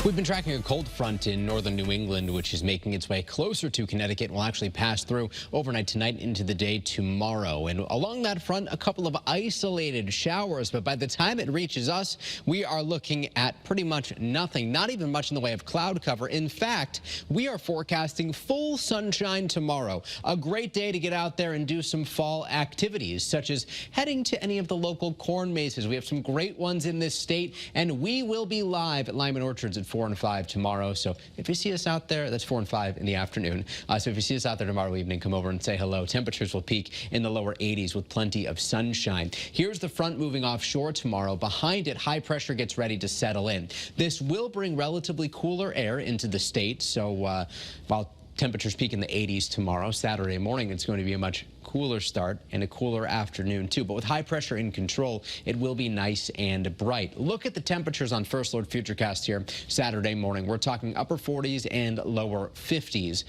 We've been tracking a cold front in northern New England, which is making its way closer to Connecticut and will actually pass through overnight tonight into the day tomorrow. And along that front, a couple of isolated showers. But by the time it reaches us, we are looking at pretty much nothing, not even much in the way of cloud cover. In fact, we are forecasting full sunshine tomorrow. A great day to get out there and do some fall activities, such as heading to any of the local corn mazes. We have some great ones in this state, and we will be live at Lyman Orchards at 4 and 5 tomorrow. So if you see us out there, that's 4 and 5 in the afternoon. So if you see us out there tomorrow evening, come over and say hello. Temperatures will peak in the lower 80s with plenty of sunshine. Here's the front moving offshore tomorrow. Behind it, high pressure gets ready to settle in. This will bring relatively cooler air into the state. So while temperatures peak in the 80s tomorrow, Saturday morning, it's going to be a much cooler start and a cooler afternoon too. But with high pressure in control, it will be nice and bright. Look at the temperatures on First Alert Futurecast here Saturday morning. We're talking upper 40s and lower 50s.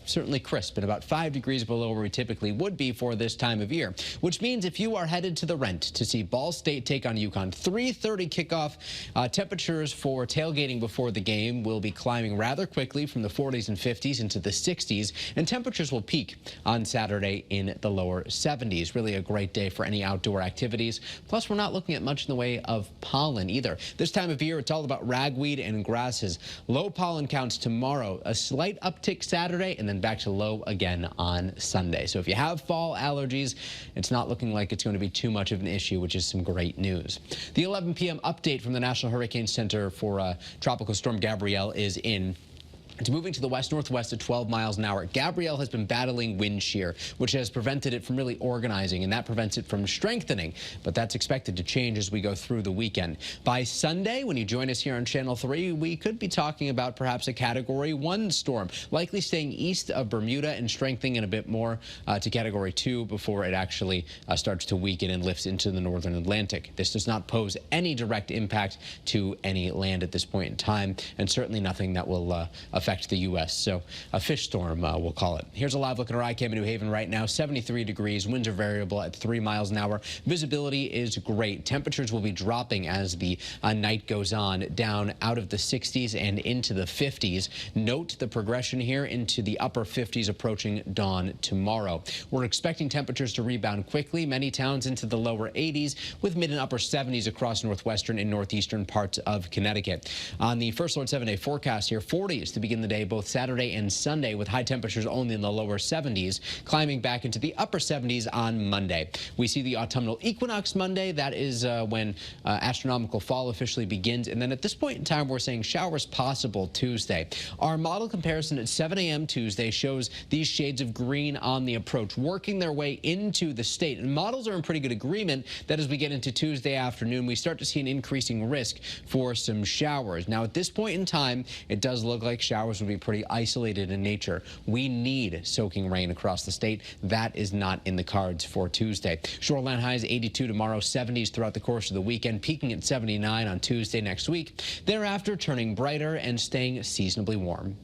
Certainly crisp and about 5 degrees below where we typically would be for this time of year, which means if you are headed to the Rent to see Ball State take on UConn, 3:30 kickoff, temperatures for tailgating before the game will be climbing rather quickly from the 40s and 50s into the 60s, and temperatures will peak on Saturday in the lower 70s. Really a great day for any outdoor activities. Plus, we're not looking at much in the way of pollen either. This time of year, it's all about ragweed and grasses. Low pollen counts tomorrow, a slight uptick Saturday, and then back to low again on Sunday. So if you have fall allergies, it's not looking like it's going to be too much of an issue, which is some great news. The 11 p.m. update from the National Hurricane Center for Tropical Storm Gabrielle is in. It's moving to the west-northwest at 12 miles an hour. Gabrielle has been battling wind shear, which has prevented it from really organizing, and that prevents it from strengthening. But that's expected to change as we go through the weekend. By Sunday, when you join us here on Channel 3, we could be talking about perhaps a Category 1 storm, likely staying east of Bermuda and strengthening a bit more to Category 2 before it actually starts to weaken and lifts into the northern Atlantic. This does not pose any direct impact to any land at this point in time, and certainly nothing that will affect the U.S. So a fish storm, we'll call it. Here's a live look at our iCam in New Haven right now. 73 degrees. Winds are variable at 3 miles an hour. Visibility is great. Temperatures will be dropping as the night goes on, down out of the 60s and into the 50s. Note the progression here into the upper 50s approaching dawn tomorrow. We're expecting temperatures to rebound quickly. Many towns into the lower 80s with mid and upper 70s across northwestern and northeastern parts of Connecticut. On the First Alert 7-day forecast here, 40s to begin the day both Saturday and Sunday, with high temperatures only in the lower 70s, climbing back into the upper 70s on Monday. We see the autumnal equinox Monday. That is when astronomical fall officially begins. And then at this point in time, we're saying showers possible Tuesday. Our model comparison at 7 a.m. Tuesday shows these shades of green on the approach, working their way into the state. And models are in pretty good agreement that as we get into Tuesday afternoon, we start to see an increasing risk for some showers. Now, at this point in time, it does look like showers would be pretty isolated in nature. We need soaking rain across the state. That is not in the cards for Tuesday. Shoreline highs 82 tomorrow, 70s throughout the course of the weekend, peaking at 79 on Tuesday next week. Thereafter, turning brighter and staying seasonably warm.